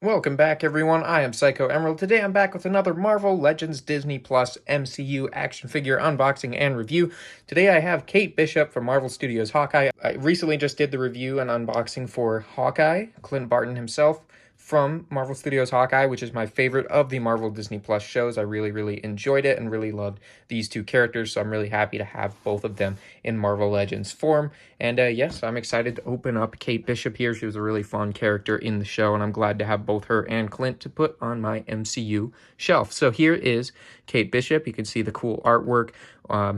Welcome back, everyone. I am Psycho Emerald. Today I'm back with another Marvel Legends Disney Plus MCU action figure unboxing and review. Today I have Kate Bishop from Marvel Studios Hawkeye. I recently just did the review and unboxing for Hawkeye, Clint Barton himself, from Marvel Studios Hawkeye, which is my favorite of the Marvel Disney Plus shows. I really enjoyed it and really loved these two characters, so I'm really happy to have both of them in Marvel Legends form. And yes, I'm excited to open up Kate Bishop here. She was a really fun character in the show, and I'm glad to have both her and Clint to put on my MCU shelf. So here is Kate Bishop. You can see the cool artwork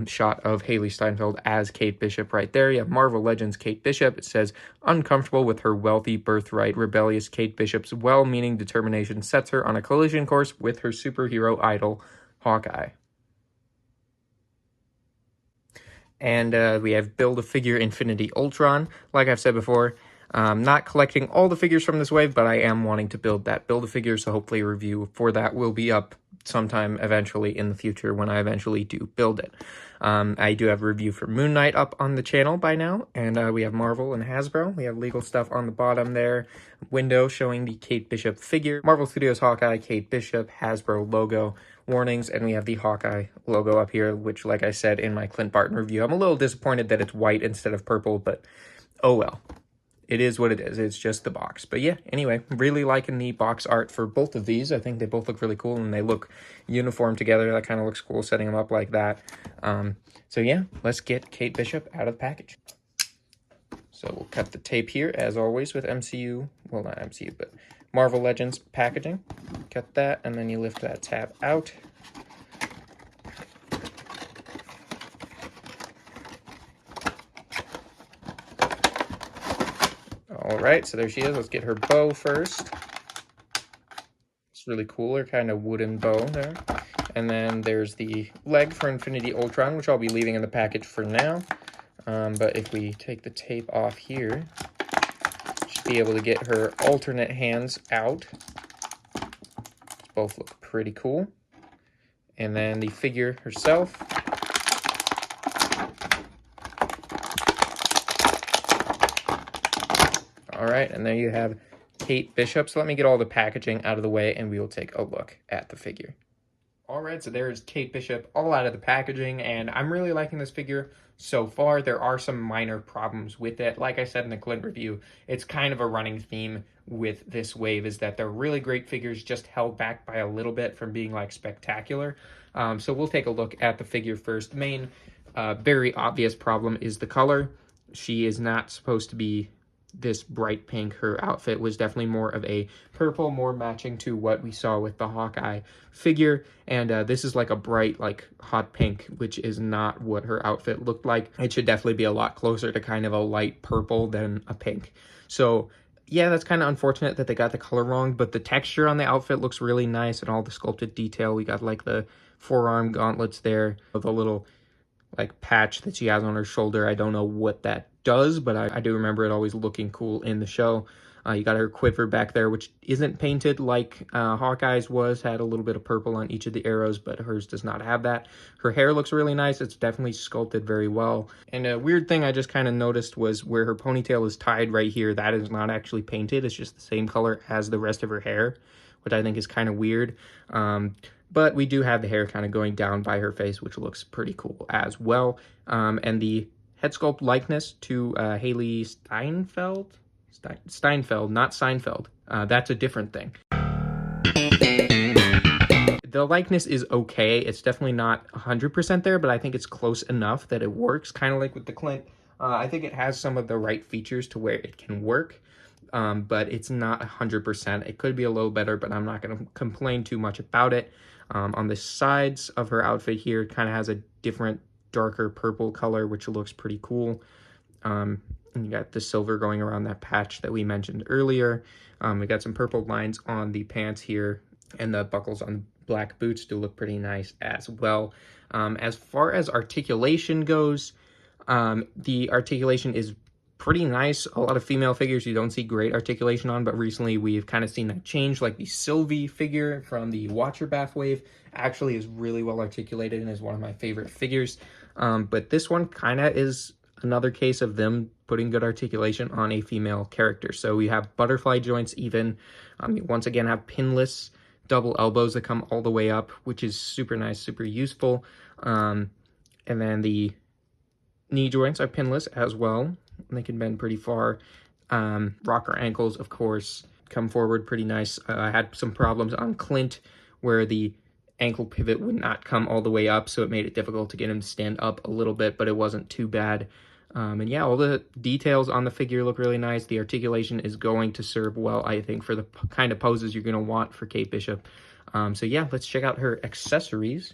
shot of Haley Steinfeld as Kate Bishop right there. You have Marvel Legends Kate Bishop. It says, uncomfortable with her wealthy birthright, rebellious Kate Bishop's well-meaning determination sets her on a collision course with her superhero idol, Hawkeye. And we have Build-A-Figure Infinity Ultron. Like I've said before, not collecting all the figures from this wave, but I am wanting to build that Build-A-Figure, so hopefully a review for that will be up sometime eventually in the future when I eventually do build it. I do have a review for Moon Knight up on the channel by now, and we have Marvel and Hasbro. We have legal stuff on the bottom there, window showing the Kate Bishop figure, Marvel Studios Hawkeye, Kate Bishop, Hasbro logo, warnings, and we have the Hawkeye logo up here, which, like I said in my Clint Barton review, I'm a little disappointed that it's white instead of purple, but oh well. It is what it is. It's just the box. But yeah, anyway, really liking the box art for both of these. I think they both look really cool, and they look uniform together. That kind of looks cool, setting them up like that. So yeah, let's get Kate Bishop out of the package. So we'll cut the tape here, as always, with MCU. Well, not MCU, but Marvel Legends packaging. Cut that, and then you lift that tab out. All right, so there she is. Let's get her bow first. It's really cool, her kind of wooden bow there. And then there's the leg for Infinity Ultron, which I'll be leaving in the package for now. But if we take the tape off here, should be able to get her alternate hands out. Both look pretty cool. And then the figure herself. All right, and there you have Kate Bishop. So let me get all the packaging out of the way, and we will take a look at the figure. All right, so there's Kate Bishop all out of the packaging, and I'm really liking this figure so far. There are some minor problems with it. Like I said in the Clint review, it's kind of a running theme with this wave, is that they're really great figures just held back by a little bit from being like spectacular. So we'll take a look at the figure first. Main, very obvious problem is the color. She is not supposed to be this bright pink. Her outfit was definitely more of a purple, more matching to what we saw with the Hawkeye figure. And this is like a bright, like hot pink, which is not what her outfit looked like. It should definitely be a lot closer to kind of a light purple than a pink. So yeah, that's kind of unfortunate that they got the color wrong, but the texture on the outfit looks really nice, and all the sculpted detail. We got like the forearm gauntlets there with a little like patch that she has on her shoulder. I don't know what that does, but I do remember it always looking cool in the show. You got her quiver back there, which isn't painted like Hawkeye's was, had a little bit of purple on each of the arrows, but hers does not have that. Her hair looks really nice. It's definitely sculpted very well. And a weird thing I just kind of noticed was where her ponytail is tied right here. That is not actually painted. It's just the same color as the rest of her hair, which I think is kind of weird. But we do have the hair kind of going down by her face, which looks pretty cool as well. And the head sculpt likeness to Haley Steinfeld? Steinfeld, not Seinfeld. That's a different thing. The likeness is okay. It's definitely not 100% there, but I think it's close enough that it works, kind of like with the Clint. I think it has some of the right features to where it can work. But it's not 100%. It could be a little better, but I'm not going to complain too much about it. On the sides of her outfit here, it kind of has a different, darker purple color, which looks pretty cool. And you got the silver going around that patch that we mentioned earlier. We got some purple lines on the pants here, and the buckles on the black boots do look pretty nice as well. As far as articulation goes, the articulation is pretty nice. A lot of female figures you don't see great articulation on, but recently we've kind of seen that change. Like the Sylvie figure from the Watcher BAF wave actually is really well articulated and is one of my favorite figures. But this one kind of is another case of them putting good articulation on a female character. So we have butterfly joints even. You once again have pinless double elbows that come all the way up, which is super nice, super useful. And then the knee joints are pinless as well. They can bend pretty far. Rocker ankles, of course, come forward pretty nice. I had some problems on Clint where the ankle pivot would not come all the way up, so it made it difficult to get him to stand up a little bit, but it wasn't too bad. And yeah, all the details on the figure look really nice. The articulation is going to serve well, I think, for the kind of poses you're going to want for Kate Bishop. So yeah, let's check out her accessories.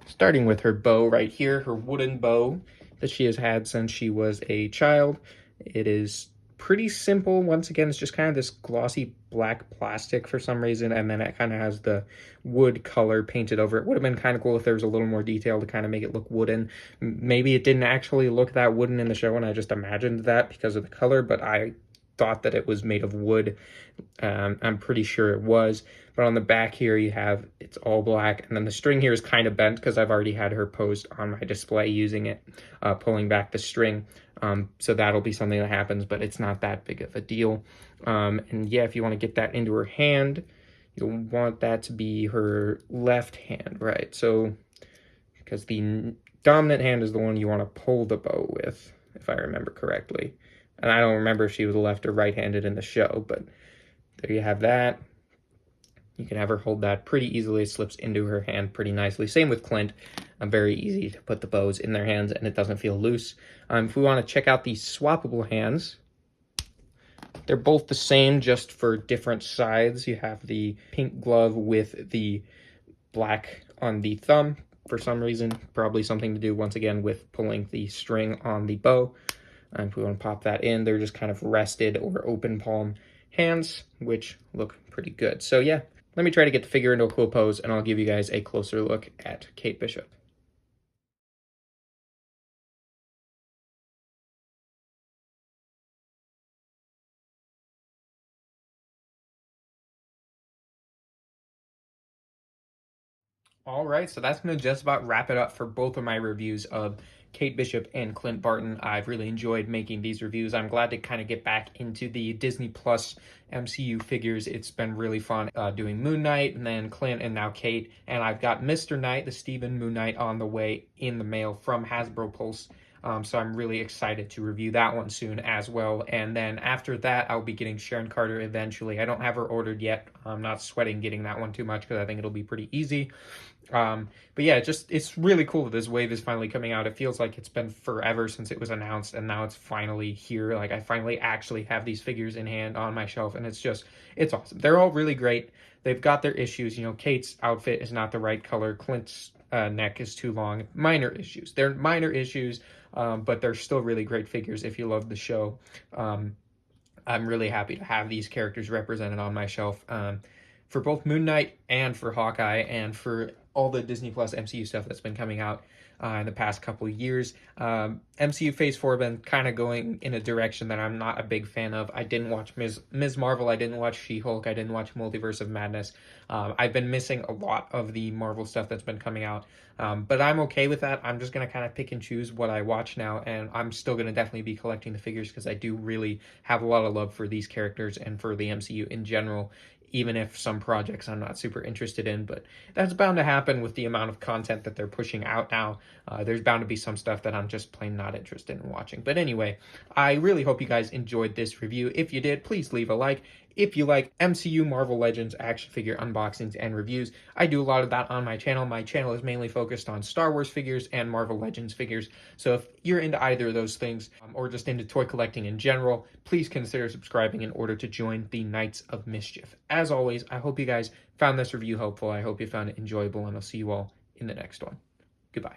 Starting with her bow right here, her wooden bow that she has had since she was a child. It is pretty simple. Once again, it's just kind of this glossy black plastic for some reason, and then it kind of has the wood color painted over it. Would have been kind of cool if there was a little more detail to kind of make it look wooden. Maybe it didn't actually look that wooden in the show, and I just imagined that because of the color, but I thought that it was made of wood. I'm pretty sure it was. But on the back here, you have, it's all black, and then the string here is kind of bent because I've already had her posed on my display using it, pulling back the string. So that'll be something that happens, but it's not that big of a deal. And yeah, if you want to get that into her hand, you'll want that to be her left hand, right? So, because the dominant hand is the one you want to pull the bow with, if I remember correctly. And I don't remember if she was left or right-handed in the show, but there you have that. You can have her hold that pretty easily. It slips into her hand pretty nicely. Same with Clint. Very easy to put the bows in their hands, and it doesn't feel loose. If we want to check out the swappable hands, they're both the same, just for different sides. You have the pink glove with the black on the thumb for some reason. Probably something to do, once again, with pulling the string on the bow. If we want to pop that in, they're just kind of rested or open palm hands, which look pretty good. So yeah, let me try to get the figure into a cool pose, and I'll give you guys a closer look at Kate Bishop. All right, so that's going to just about wrap it up for both of my reviews of Kate Bishop and Clint Barton. I've really enjoyed making these reviews. I'm glad to kind of get back into the Disney Plus MCU figures. It's been really fun doing Moon Knight, and then Clint, and now Kate. And I've got Mr. Knight, the Stephen Moon Knight, on the way in the mail from Hasbro Pulse. So I'm really excited to review that one soon as well. And then after that, I'll be getting Sharon Carter eventually. I don't have her ordered yet. I'm not sweating getting that one too much because I think it'll be pretty easy. But yeah, it's really cool that this wave is finally coming out. It feels like it's been forever since it was announced, and now it's finally here. Like, I finally actually have these figures in hand on my shelf, and it's awesome. They're all really great. They've got their issues. You know, Kate's outfit is not the right color. Clint's neck is too long. Minor issues. They're minor issues, but they're still really great figures if you love the show. I'm really happy to have these characters represented on my shelf. For both Moon Knight and for Hawkeye, and for all the Disney Plus MCU stuff that's been coming out in the past couple of years. MCU Phase 4 been kind of going in a direction that I'm not a big fan of. I didn't watch Ms. Marvel, I didn't watch She-Hulk, I didn't watch Multiverse of Madness. I've been missing a lot of the Marvel stuff that's been coming out, but I'm okay with that. I'm just going to kind of pick and choose what I watch now, and I'm still going to definitely be collecting the figures because I do really have a lot of love for these characters and for the MCU in general, even if some projects I'm not super interested in. But that's bound to happen with the amount of content that they're pushing out now. There's bound to be some stuff that I'm just plain not interested in watching. But anyway, I really hope you guys enjoyed this review. If you did, please leave a like. If you like MCU Marvel Legends action figure unboxings and reviews, I do a lot of that on my channel. My channel is mainly focused on Star Wars figures and Marvel Legends figures. So if you're into either of those things, or just into toy collecting in general, please consider subscribing in order to join the Knights of Mischief. As always, I hope you guys found this review helpful. I hope you found it enjoyable, and I'll see you all in the next one. Goodbye.